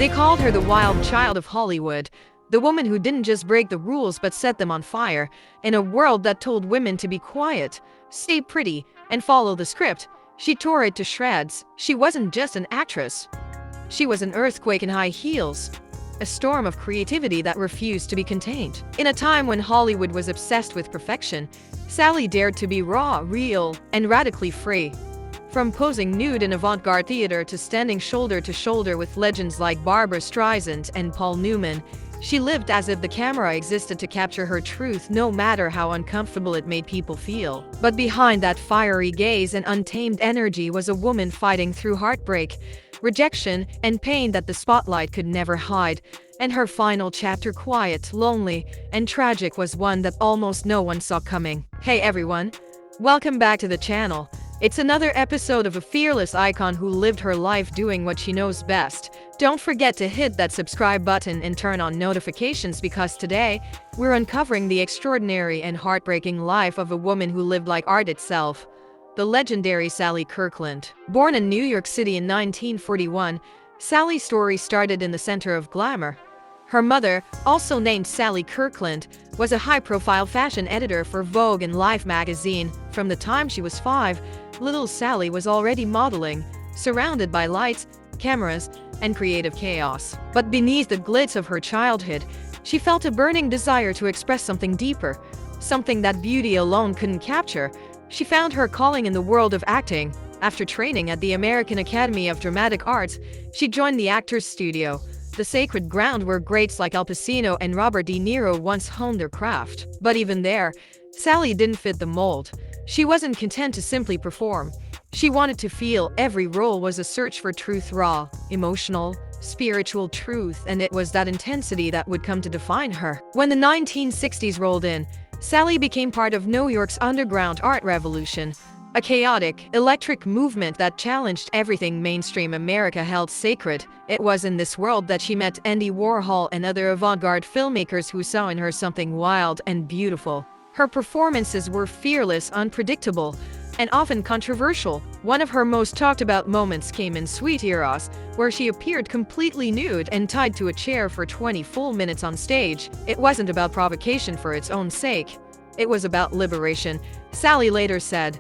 They called her the wild child of Hollywood, the woman who didn't just break the rules but set them on fire. In a world that told women to be quiet, stay pretty, and follow the script, she tore it to shreds. She wasn't just an actress. She was an earthquake in high heels, a storm of creativity that refused to be contained. In a time when Hollywood was obsessed with perfection, Sally dared to be raw, real, and radically free. From posing nude in avant-garde theater to standing shoulder to shoulder with legends like Barbra Streisand and Paul Newman, she lived as if the camera existed to capture her truth, no matter how uncomfortable it made people feel. But behind that fiery gaze and untamed energy was a woman fighting through heartbreak, rejection, and pain that the spotlight could never hide. And her final chapter, quiet, lonely, and tragic, was one that almost no one saw coming. Hey everyone, welcome back to the channel. It's another episode of a fearless icon who lived her life doing what she knows best. Don't forget to hit that subscribe button and turn on notifications, because today, we're uncovering the extraordinary and heartbreaking life of a woman who lived like art itself. The legendary Sally Kirkland. Born in New York City in 1941, Sally's story started in the center of glamour. Her mother, also named Sally Kirkland, was a high-profile fashion editor for Vogue and Life magazine. From the time she was 5, little Sally was already modeling, surrounded by lights, cameras, and creative chaos. But beneath the glitz of her childhood, she felt a burning desire to express something deeper, something that beauty alone couldn't capture. She found her calling in the world of acting. After training at the American Academy of Dramatic Arts, she joined the Actors Studio, the sacred ground where greats like Al Pacino and Robert De Niro once honed their craft. But even there, Sally didn't fit the mold. She wasn't content to simply perform. She wanted to feel. Every role was a search for truth, raw, emotional, spiritual truth, and it was that intensity that would come to define her. When the 1960s rolled in, Sally became part of New York's underground art revolution, a chaotic, electric movement that challenged everything mainstream America held sacred. It was in this world that she met Andy Warhol and other avant-garde filmmakers who saw in her something wild and beautiful. Her performances were fearless, unpredictable, and often controversial. One of her most talked about moments came in Sweet Eros, where she appeared completely nude and tied to a chair for 20 full minutes on stage. It wasn't about provocation for its own sake. It was about liberation. Sally later said,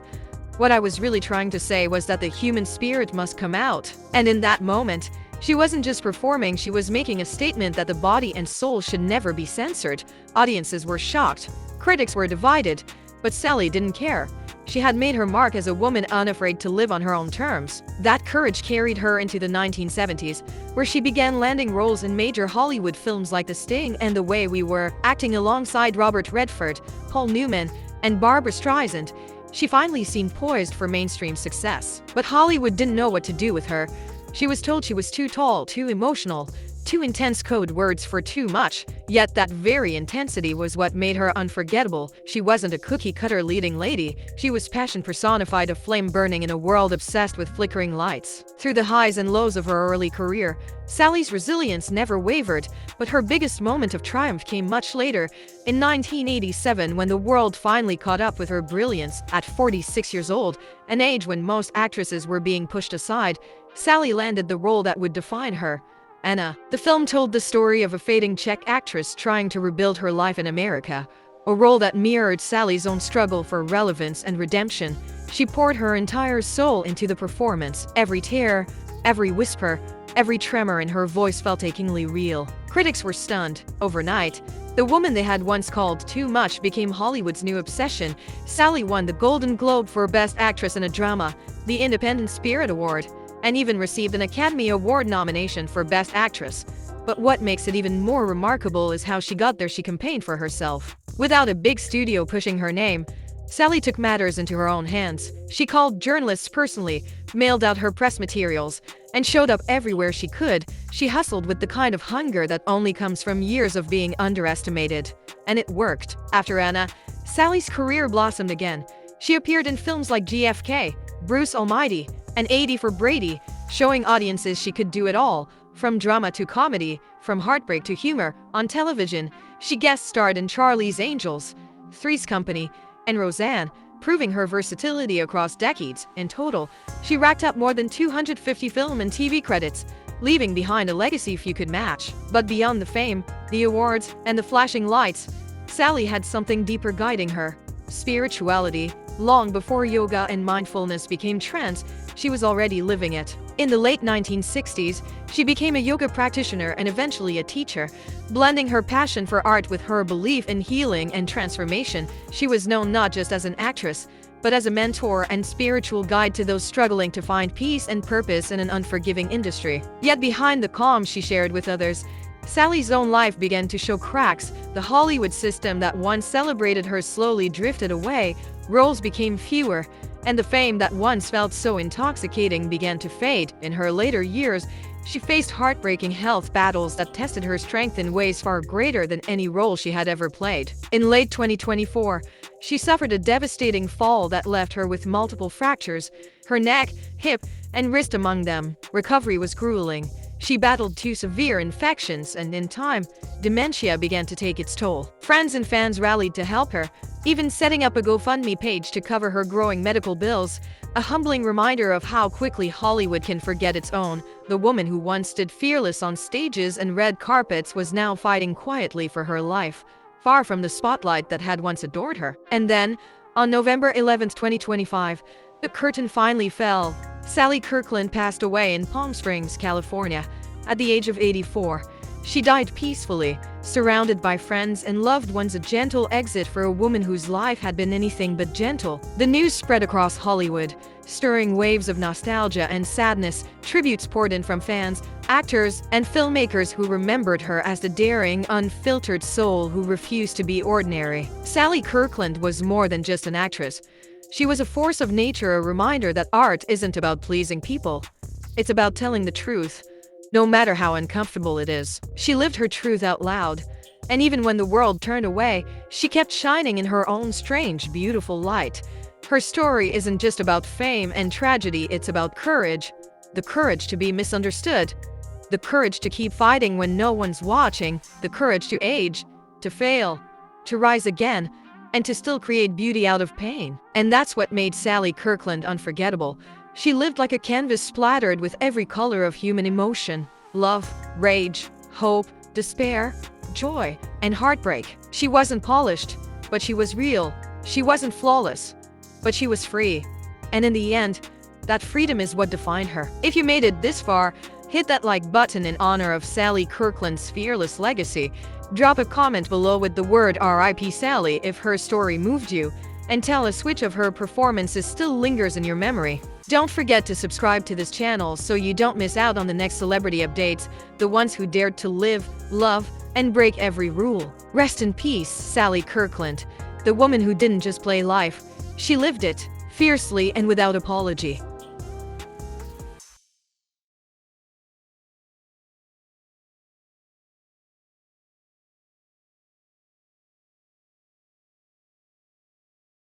"What I was really trying to say was that the human spirit must come out." And in that moment, she wasn't just performing, she was making a statement that the body and soul should never be censored. Audiences were shocked. Critics were divided. But Sally didn't care. She had made her mark as a woman unafraid to live on her own terms. That courage carried her into the 1970s, where she began landing roles in major Hollywood films like The Sting and The Way We Were. Acting alongside Robert Redford, Paul Newman, and Barbra Streisand, she finally seemed poised for mainstream success. But Hollywood didn't know what to do with her. She was told she was too tall, too emotional, too intense, code words for too much. Yet that very intensity was what made her unforgettable. She wasn't a cookie-cutter leading lady. She was passion personified, a flame burning in a world obsessed with flickering lights. Through the highs and lows of her early career, Sally's resilience never wavered, but her biggest moment of triumph came much later, in 1987, when the world finally caught up with her brilliance. At 46 years old, an age when most actresses were being pushed aside, Sally landed the role that would define her, Anna. The film told the story of a fading Czech actress trying to rebuild her life in America, a role that mirrored Sally's own struggle for relevance and redemption. She poured her entire soul into the performance. Every tear, every whisper, every tremor in her voice felt achingly real. Critics were stunned. Overnight, the woman they had once called too much became Hollywood's new obsession. Sally won the Golden Globe for Best Actress in a Drama, the Independent Spirit Award, and even received an Academy Award nomination for Best Actress. But what makes it even more remarkable is how she got there. She campaigned for herself. Without a big studio pushing her name, Sally took matters into her own hands. She called journalists personally, mailed out her press materials, and showed up everywhere she could. She hustled with the kind of hunger that only comes from years of being underestimated. And it worked. After Anna, Sally's career blossomed again. She appeared in films like JFK, Bruce Almighty, and 80 for Brady, showing audiences she could do it all, from drama to comedy, from heartbreak to humor. On television, she guest starred in Charlie's Angels, Three's Company, and Roseanne, proving her versatility across decades. In total, she racked up more than 250 film and TV credits, leaving behind a legacy few could match. But beyond the fame, the awards, and the flashing lights, Sally had something deeper guiding her: spirituality. Long before yoga and mindfulness became trends, she was already living it. In the late 1960s, she became a yoga practitioner and eventually a teacher. Blending her passion for art with her belief in healing and transformation, she was known not just as an actress, but as a mentor and spiritual guide to those struggling to find peace and purpose in an unforgiving industry. Yet behind the calm she shared with others, Sally's own life began to show cracks. The Hollywood system that once celebrated her slowly drifted away, roles became fewer, and the fame that once felt so intoxicating began to fade. In her later years, she faced heartbreaking health battles that tested her strength in ways far greater than any role she had ever played. In late 2024, she suffered a devastating fall that left her with multiple fractures, her neck, hip, and wrist among them. Recovery was grueling. She battled 2 severe infections, and in time, dementia began to take its toll. Friends and fans rallied to help her, even setting up a GoFundMe page to cover her growing medical bills, a humbling reminder of how quickly Hollywood can forget its own. The woman who once stood fearless on stages and red carpets was now fighting quietly for her life, far from the spotlight that had once adored her. And then, on November 11, 2025, the curtain finally fell. Sally Kirkland passed away in Palm Springs, California, at the age of 84. She died peacefully, surrounded by friends and loved ones, a gentle exit for a woman whose life had been anything but gentle. The news spread across Hollywood, stirring waves of nostalgia and sadness. Tributes poured in from fans, actors, and filmmakers who remembered her as the daring, unfiltered soul who refused to be ordinary. Sally Kirkland was more than just an actress. She was a force of nature, a reminder that art isn't about pleasing people. It's about telling the truth, no matter how uncomfortable it is. She lived her truth out loud, and even when the world turned away, she kept shining in her own strange, beautiful light. Her story isn't just about fame and tragedy, it's about courage. The courage to be misunderstood, the courage to keep fighting when no one's watching, the courage to age, to fail, to rise again, and to still create beauty out of pain. And that's what made Sally Kirkland unforgettable. She lived like a canvas splattered with every color of human emotion: love, rage, hope, despair, joy, and heartbreak. She wasn't polished, but she was real. She wasn't flawless, but she was free. And in the end, that freedom is what defined her. If you made it this far, hit that like button in honor of Sally Kirkland's fearless legacy. Drop a comment below with the word RIP Sally if her story moved you, and tell us which of her performances still lingers in your memory. Don't forget to subscribe to this channel so you don't miss out on the next celebrity updates, the ones who dared to live, love, and break every rule. Rest in peace, Sally Kirkland, the woman who didn't just play life, she lived it, fiercely and without apology.